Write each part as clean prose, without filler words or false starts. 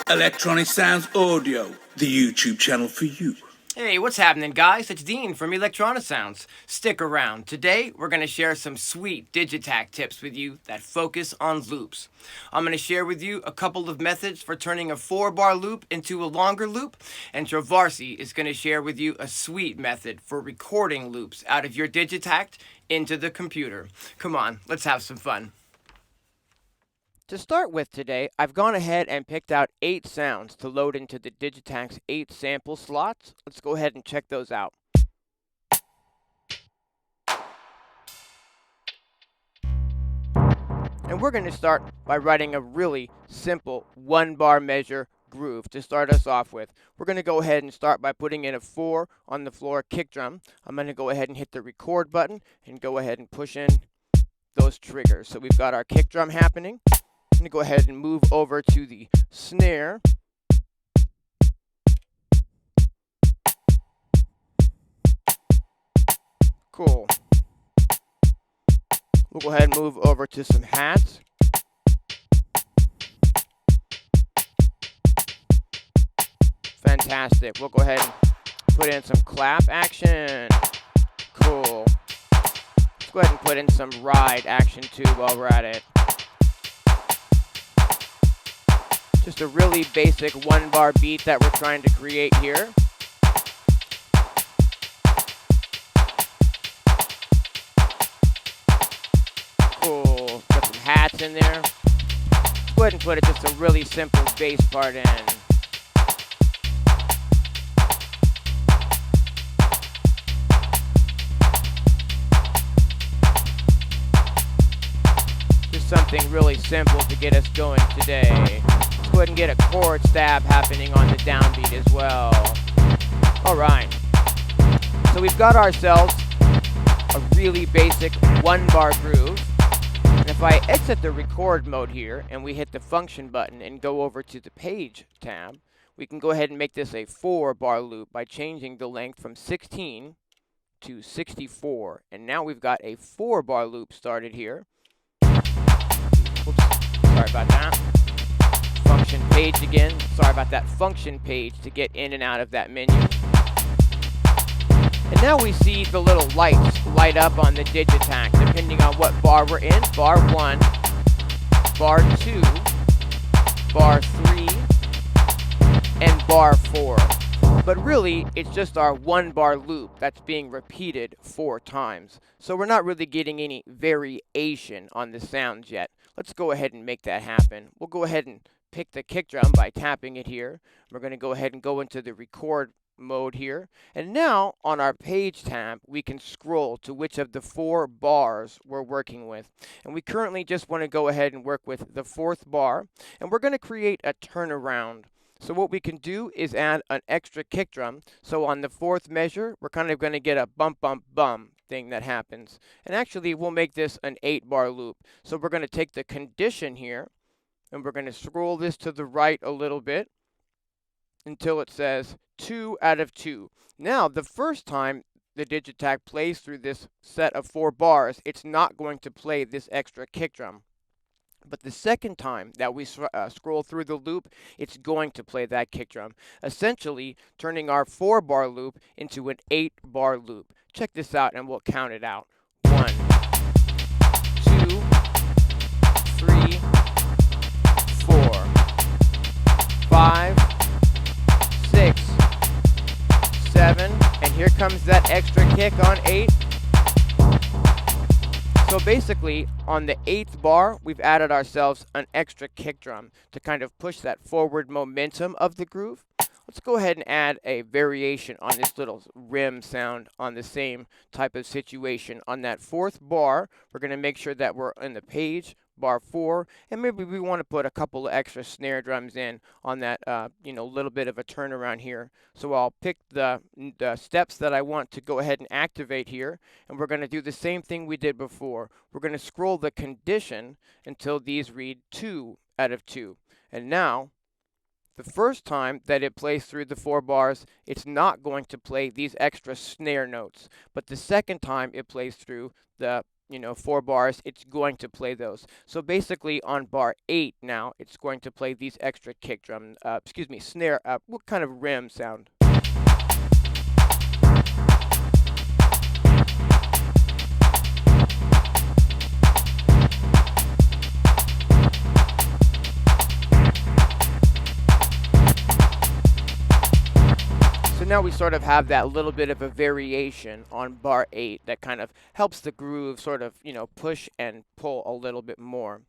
Electronisounds Audio, the YouTube channel for you. Hey, what's happening, guys? It's Dean from Electronisounds. Stick around. Today, we're going to share some sweet Digitakt tips with you that focus on loops. I'm going to share with you a couple of methods for turning a 4-bar loop into a longer loop, and Trovarsi is going to share with you a sweet method for recording loops out of your Digitakt into the computer. Come on, let's have some fun. To start with today, I've gone ahead and picked out 8 sounds to load into the Digitakt's 8 sample slots. Let's go ahead and check those out. And we're going to start by writing a really simple 1-bar measure groove to start us off with. We're going to go ahead and start by putting in a 4 on the floor kick drum. I'm going to go ahead and hit the record button and go ahead and push in those triggers. So we've got our kick drum happening. I'm going to go ahead and move over to the snare. Cool. We'll go ahead and move over to some hats. Fantastic. We'll go ahead and put in some clap action. Cool. Let's go ahead and put in some ride action too while we're at it. Just a really basic 1-bar beat that we're trying to create here. Cool. Got some hats in there. Let's go ahead and put just a really simple bass part in. Just something really simple to get us going today. Go ahead and get a chord stab happening on the downbeat as well. Alright, so we've got ourselves a really basic 1-bar groove. And if I exit the record mode here and we hit the function button and go over to the page tab, we can go ahead and make this a 4-bar loop by changing the length from 16 to 64. And now we've got a 4-bar loop started here. Oops, sorry about that. Function page again. Sorry about that function page to get in and out of that menu. And now we see the little lights light up on the Digitakt depending on what bar we're in. Bar 1, bar 2, bar 3, and bar 4. But really, it's just our 1-bar loop that's being repeated 4 times. So we're not really getting any variation on the sounds yet. Let's go ahead and make that happen. We'll go ahead and pick the kick drum by tapping it here. We're going to go ahead and go into the record mode here. And now on our page tab, we can scroll to which of the 4 bars we're working with. And we currently just want to go ahead and work with the 4th bar. And we're going to create a turnaround. So what we can do is add an extra kick drum. So on the 4th measure, we're kind of going to get a bump, bump, bum thing that happens. And actually, we'll make this an 8-bar loop. So we're going to take the condition here, and we're going to scroll this to the right a little bit until it says 2 out of 2. Now, the first time the Digitakt plays through this set of 4 bars, it's not going to play this extra kick drum. But the second time that we scroll through the loop, it's going to play that kick drum, essentially turning our 4-bar loop into an 8-bar loop. Check this out and we'll count it out. 1, 2, 3, 4, 5, 6, 7, and here comes that extra kick on 8. So basically, on the 8th bar, we've added ourselves an extra kick drum to kind of push that forward momentum of the groove. Let's go ahead and add a variation on this little rim sound on the same type of situation. On that 4th bar, we're going to make sure that we're in the page, bar 4, and maybe we want to put a couple of extra snare drums in on that, little bit of a turnaround here. So I'll pick the steps that I want to go ahead and activate here, and we're going to do the same thing we did before. We're going to scroll the condition until these read 2 out of 2. And now, the first time that it plays through the 4 bars, it's not going to play these extra snare notes. But the second time it plays through the 4 bars, it's going to play those. So basically on bar 8 now, it's going to play these extra kick drum, snare, what kind of rim sound? So now we sort of have that little bit of a variation on bar 8 that kind of helps the groove sort of, push and pull a little bit more.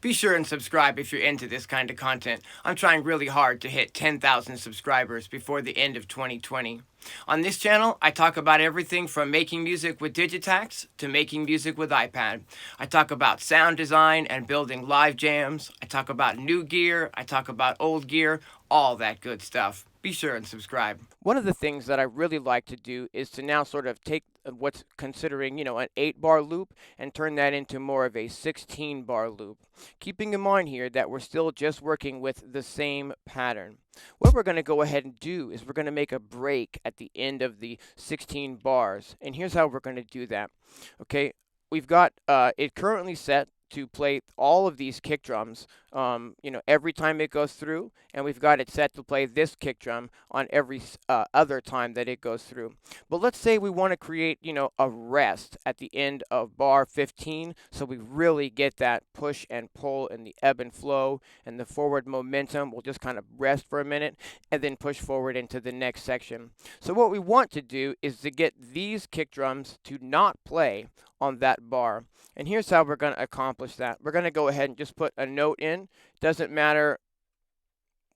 Be sure and subscribe if you're into this kind of content. I'm trying really hard to hit 10,000 subscribers before the end of 2020. On this channel, I talk about everything from making music with Digitakt to making music with iPad. I talk about sound design and building live jams. I talk about new gear. I talk about old gear, all that good stuff. Be sure and subscribe. One of the things that I really like to do is to now sort of take what's considering, an 8-bar loop and turn that into more of a 16-bar loop. Keeping in mind here that we're still just working with the same pattern. What we're going to go ahead and do is we're going to make a break at the end of the 16 bars. And here's how we're going to do that. Okay, we've got it currently set to play all of these kick drums, every time it goes through, and we've got it set to play this kick drum on every other time that it goes through. But let's say we want to create, a rest at the end of bar 15, so we really get that push and pull and the ebb and flow and the forward momentum. We'll just kind of rest for a minute and then push forward into the next section. So what we want to do is to get these kick drums to not play on that bar. And here's how we're going to accomplish that. We're going to go ahead and just put a note in. Doesn't matter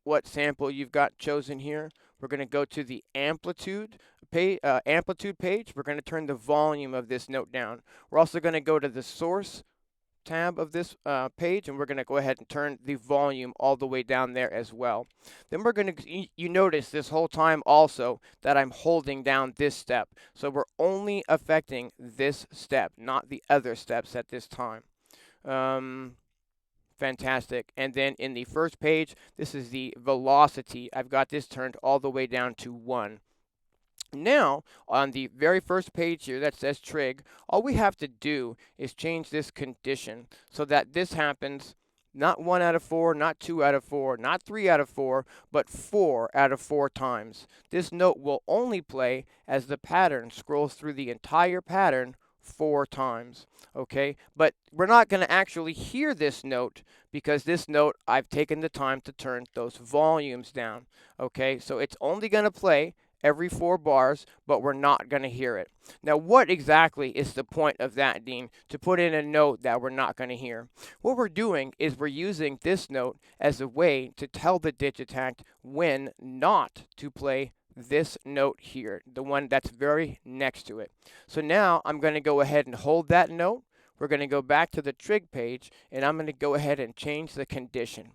what sample you've got chosen here. We're going to go to the amplitude page. We're going to turn the volume of this note down. We're also going to go to the source tab of this page, and we're going to go ahead and turn the volume all the way down there as well. Then we're going to, you notice this whole time also that I'm holding down this step. So we're only affecting this step, not the other steps at this time. Fantastic. And then in the first page, this is the velocity. I've got this turned all the way down to 1. Now, on the very first page here that says trig, all we have to do is change this condition so that this happens not 1 out of 4, not 2 out of 4, not 3 out of 4, but 4 out of 4 times. This note will only play as the pattern scrolls through the entire pattern 4 times. Okay, but we're not going to actually hear this note because this note, I've taken the time to turn those volumes down. Okay, so it's only going to play every 4 bars, but we're not going to hear it. Now, what exactly is the point of that, Dean, to put in a note that we're not going to hear? What we're doing is we're using this note as a way to tell the Digitakt when not to play this note here, the one that's very next to it. So now I'm going to go ahead and hold that note. We're going to go back to the trig page, and I'm going to go ahead and change the condition.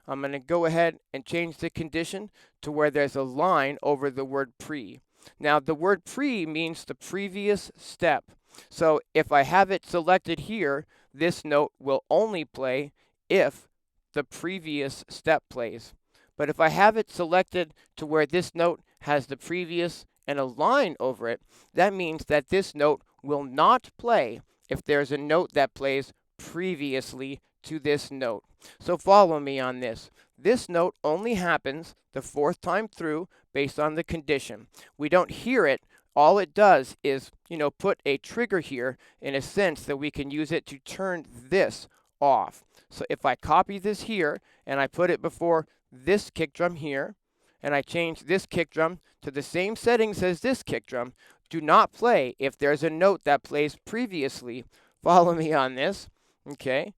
I'm going to go ahead and change the condition to where there's a line over the word pre. Now, the word pre means the previous step. So if I have it selected here, this note will only play if the previous step plays. But if I have it selected to where this note has the previous and a line over it, that means that this note will not play if there's a note that plays previously to this note. So follow me on this. This note only happens the 4th time through based on the condition. We don't hear it. All it does is, put a trigger here in a sense that we can use it to turn this off. So if I copy this here and I put it before this kick drum here, and I change this kick drum to the same settings as this kick drum, do not play if there's a note that plays previously. Follow me on this. Okay.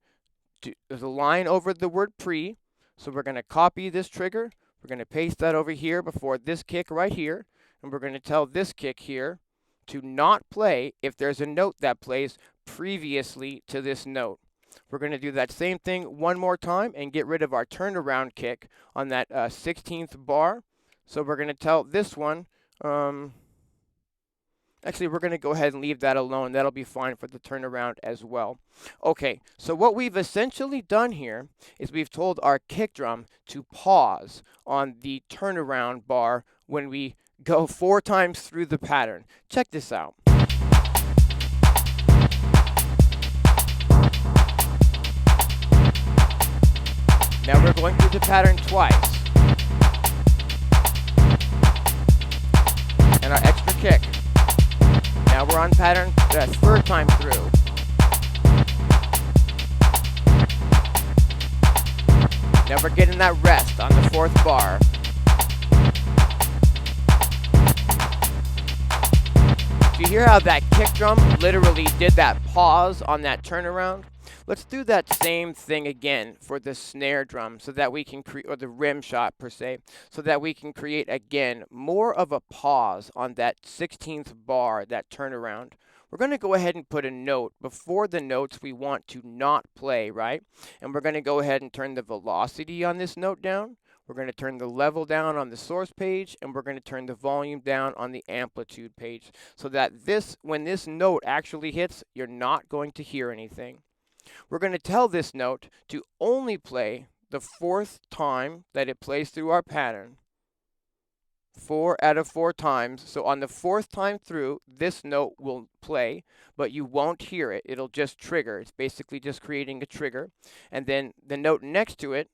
There's a line over the word pre, so we're going to copy this trigger. We're going to paste that over here before this kick right here, and we're going to tell this kick here to not play if there's a note that plays previously to this note. We're going to do that same thing one more time and get rid of our turnaround kick on that 16th bar. So we're going to tell this one, actually, we're going to go ahead and leave that alone. That'll be fine for the turnaround as well. Okay, so what we've essentially done here is we've told our kick drum to pause on the turnaround bar when we go 4 times through the pattern. Check this out. Now we're going through the pattern twice. And our extra kick. Now we're on pattern the third time through. Now we're getting that rest on the fourth bar. Do you hear how that kick drum literally did that pause on that turnaround? Let's do that same thing again for the snare drum so that we can create, or the rim shot per se, so that we can create again more of a pause on that 16th bar, that turnaround. We're going to go ahead and put a note before the notes we want to not play, right? And we're going to go ahead and turn the velocity on this note down. We're going to turn the level down on the source page, and we're going to turn the volume down on the amplitude page so that this, when this note actually hits, you're not going to hear anything. We're going to tell this note to only play the fourth time that it plays through our pattern. 4 out of 4 times. So on the fourth time through, this note will play, but you won't hear it. It'll just trigger. It's basically just creating a trigger. And then the note next to it,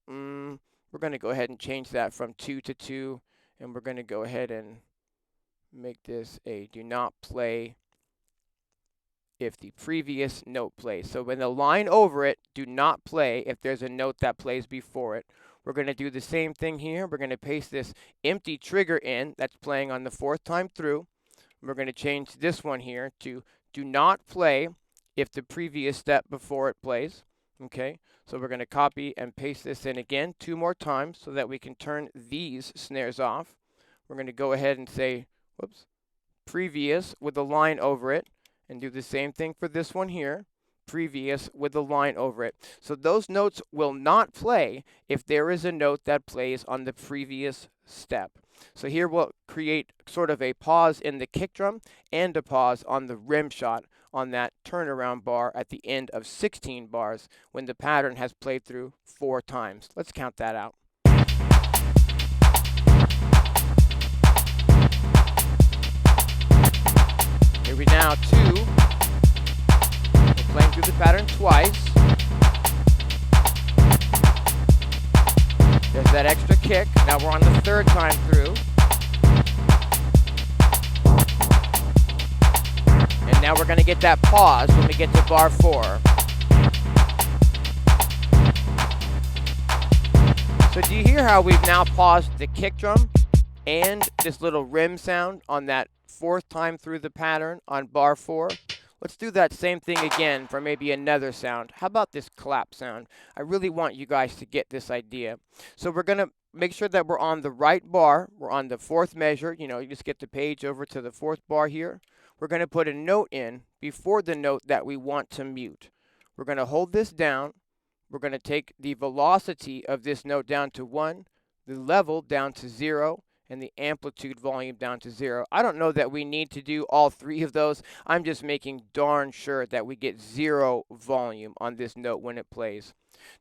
we're going to go ahead and change that from 2 to 2, and we're going to go ahead and make this a do not play if the previous note plays. So when the line over it, do not play if there's a note that plays before it. We're going to do the same thing here. We're going to paste this empty trigger in that's playing on the fourth time through. We're going to change this one here to do not play if the previous step before it plays. Okay, so we're going to copy and paste this in again 2 more times so that we can turn these snares off. We're going to go ahead and say, whoops, previous with the line over it, and do the same thing for this one here, previous with the line over it. So those notes will not play if there is a note that plays on the previous step. So here we'll create sort of a pause in the kick drum and a pause on the rim shot on that turnaround bar at the end of 16 bars when the pattern has played through 4 times. Let's count that out. Here we now 2. We're playing through the pattern twice. There's that extra kick. Now we're on the third time through. And now we're going to get that pause when we get to bar 4. So do you hear how we've now paused the kick drum and this little rim sound on that fourth time through the pattern on bar 4? Let's do that same thing again for maybe another sound. How about this clap sound? I really want you guys to get this idea. So we're going to make sure that we're on the right bar. We're on the 4th measure. You know, you just get the page over to the 4th bar here. We're going to put a note in before the note that we want to mute. We're going to hold this down. We're going to take the velocity of this note down to 1, the level down to 0, and the amplitude volume down to 0. I don't know that we need to do all 3 of those. I'm just making darn sure that we get 0 volume on this note when it plays.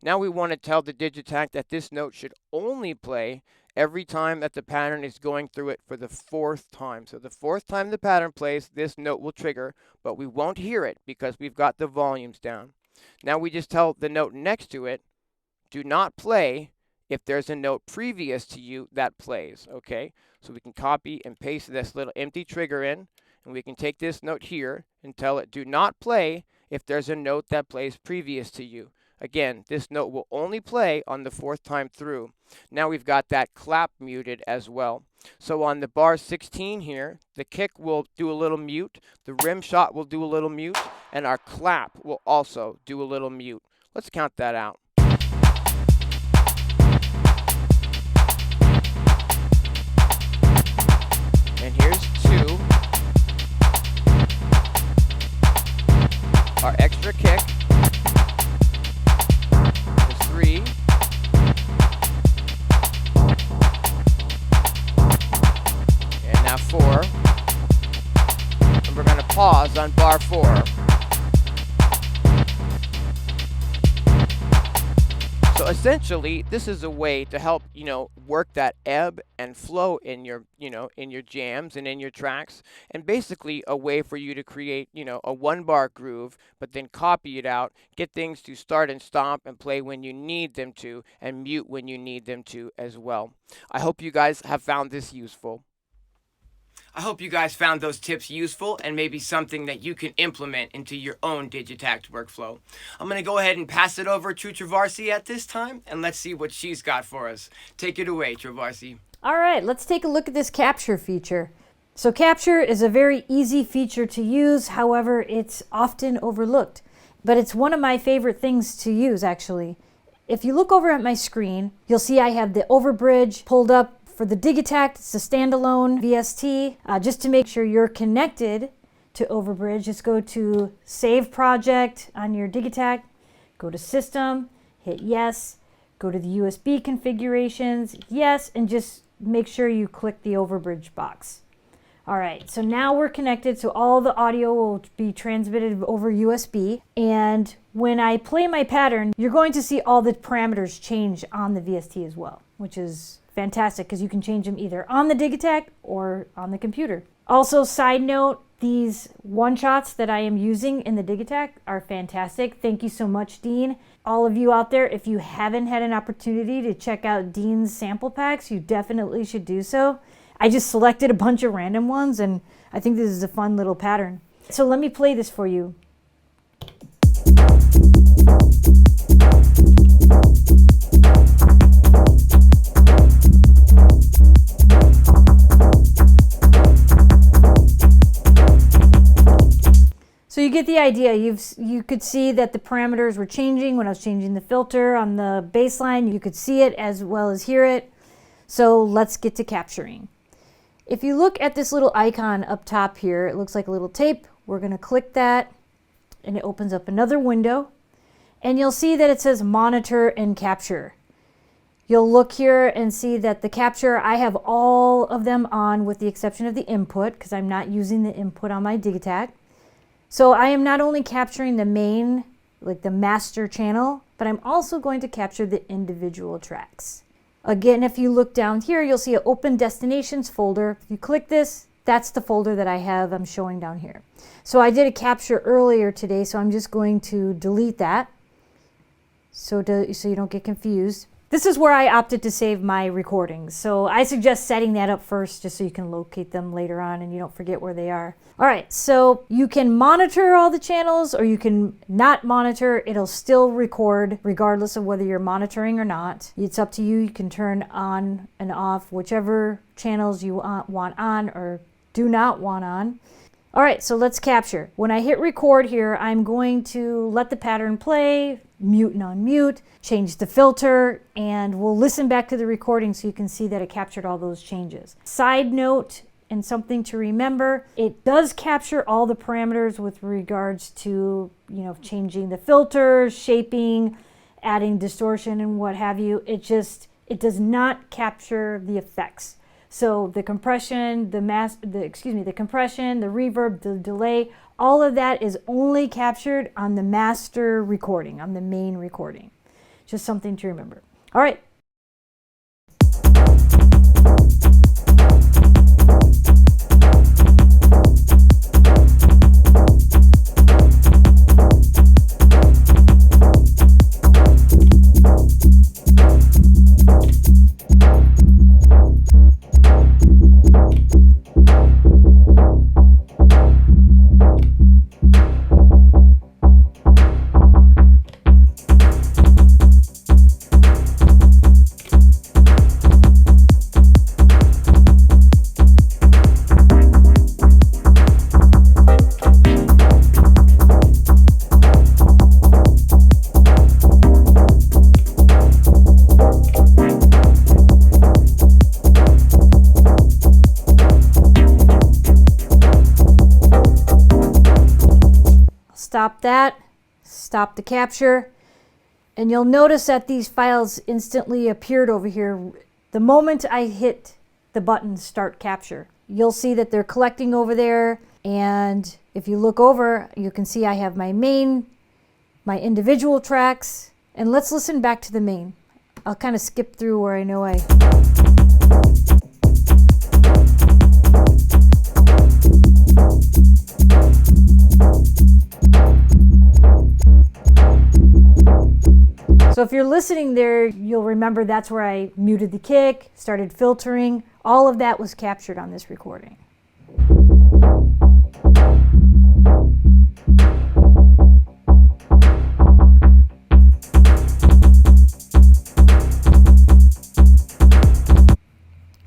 Now we want to tell the Digitakt that this note should only play every time that the pattern is going through it for the 4th time. So the 4th time the pattern plays, this note will trigger, but we won't hear it because we've got the volumes down. Now we just tell the note next to it, do not play if there's a note previous to you that plays, okay? So we can copy and paste this little empty trigger in, and we can take this note here and tell it, do not play if there's a note that plays previous to you. Again, this note will only play on the 4th time through. Now we've got that clap muted as well. So on the bar 16 here, the kick will do a little mute, the rim shot will do a little mute, and our clap will also do a little mute. Let's count that out. And here's 2. Our extra kick. There's 3. And now 4. And we're going to pause on bar 4. So essentially, this is a way to help, work that ebb and flow in your, in your jams and in your tracks, and basically a way for you to create, a 1 bar groove, but then copy it out, get things to start and stop and play when you need them to, and mute when you need them to as well. I hope you guys have found this useful. I hope you guys found those tips useful and maybe something that you can implement into your own Digitakt workflow. I'm going to go ahead and pass it over to Trovarsi at this time, and let's see what she's got for us. Take it away, Trovarsi. All right, let's take a look at this capture feature. So capture is a very easy feature to use, however, it's often overlooked. But it's one of my favorite things to use, actually. If you look over at my screen, you'll see I have the Overbridge pulled up for the Digitakt. It's a standalone VST. Just to make sure you're connected to Overbridge, just go to Save Project on your Digitakt, go to System, hit Yes, go to the USB configurations, Yes, and just make sure you click the Overbridge box. All right, so now we're connected, so all the audio will be transmitted over USB, and when I play my pattern, you're going to see all the parameters change on the VST as well, which is fantastic because you can change them either on the Digitakt or on the computer. Also, side note, these one-shots that I am using in the Digitakt are fantastic. Thank you so much, Dean. All of you out there, if you haven't had an opportunity to check out Dean's sample packs, you definitely should do so. I just selected a bunch of random ones, and I think this is a fun little pattern. So let me play this for you. So you get the idea. You could see that the parameters were changing when I was changing the filter on the bass line. You could see it as well as hear it. So let's get to capturing. If you look at this little icon up top here, it looks like a little tape. We're going to click that, and it opens up another window. And you'll see that it says Monitor and Capture. You'll look here and see that the capture, I have all of them on with the exception of the input, because I'm not using the input on my Digitakt. So I am not only capturing the main, like the master channel, but I'm also going to capture the individual tracks. Again, if you look down here, you'll see an Open Destinations folder. If you click this, that's the folder that I'm showing down here. So I did a capture earlier today, so I'm just going to delete that so you don't get confused. This is where I opted to save my recordings. So I suggest setting that up first just so you can locate them later on and you don't forget where they are. All right, so you can monitor all the channels or you can not monitor. It'll still record regardless of whether you're monitoring or not. It's up to you. You can turn on and off whichever channels you want on or do not want on. All right, so let's capture. When I hit record here, I'm going to let the pattern play, mute and unmute, change the filter, and we'll listen back to the recording so you can see that it captured all those changes. Side note, and something to remember, it does capture all the parameters with regards to, changing the filters, shaping, adding distortion and what have you. It does not capture the effects. So the compression, the compression, the reverb, the delay, all of that is only captured on the master recording, on the main recording. Just something to remember. All right. Stop that, stop the capture, and you'll notice that these files instantly appeared over here the moment I hit the button Start Capture. You'll see that they're collecting over there, and if you look over, you can see I have my main, my individual tracks, and let's listen back to the main. I'll kind of skip through where I know I... So if you're listening there, you'll remember that's where I muted the kick, started filtering. All of that was captured on this recording.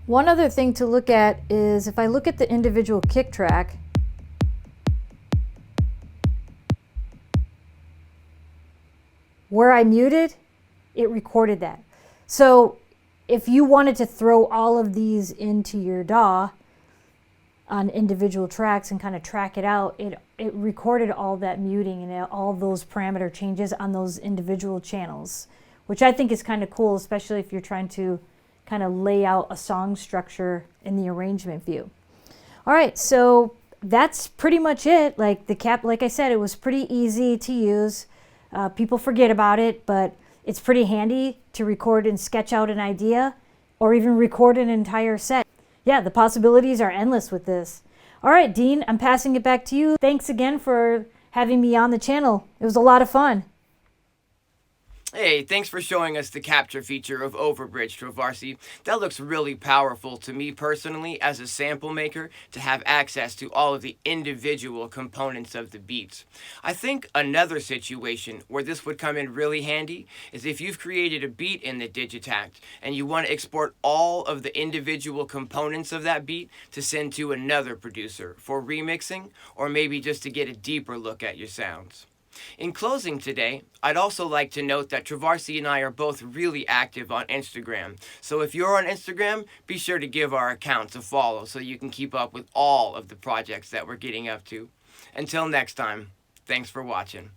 One other thing to look at is if I look at the individual kick track, where I muted, it recorded that. So if you wanted to throw all of these into your DAW on individual tracks and kind of track it out, it recorded all that muting and all those parameter changes on those individual channels, which I think is kind of cool, especially if you're trying to kind of lay out a song structure in the arrangement view. All right, so that's pretty much it. Like I said, it was pretty easy to use. People forget about it, but it's pretty handy to record and sketch out an idea or even record an entire set. Yeah, the possibilities are endless with this. All right, Dean, I'm passing it back to you. Thanks again for having me on the channel. It was a lot of fun. Hey, thanks for showing us the capture feature of Overbridge, Trovarsi. That looks really powerful to me personally as a sample maker to have access to all of the individual components of the beats. I think another situation where this would come in really handy is if you've created a beat in the Digitakt and you want to export all of the individual components of that beat to send to another producer for remixing or maybe just to get a deeper look at your sounds. In closing today, I'd also like to note that Trovarsi and I are both really active on Instagram. So if you're on Instagram, be sure to give our accounts a follow so you can keep up with all of the projects that we're getting up to. Until next time, thanks for watching.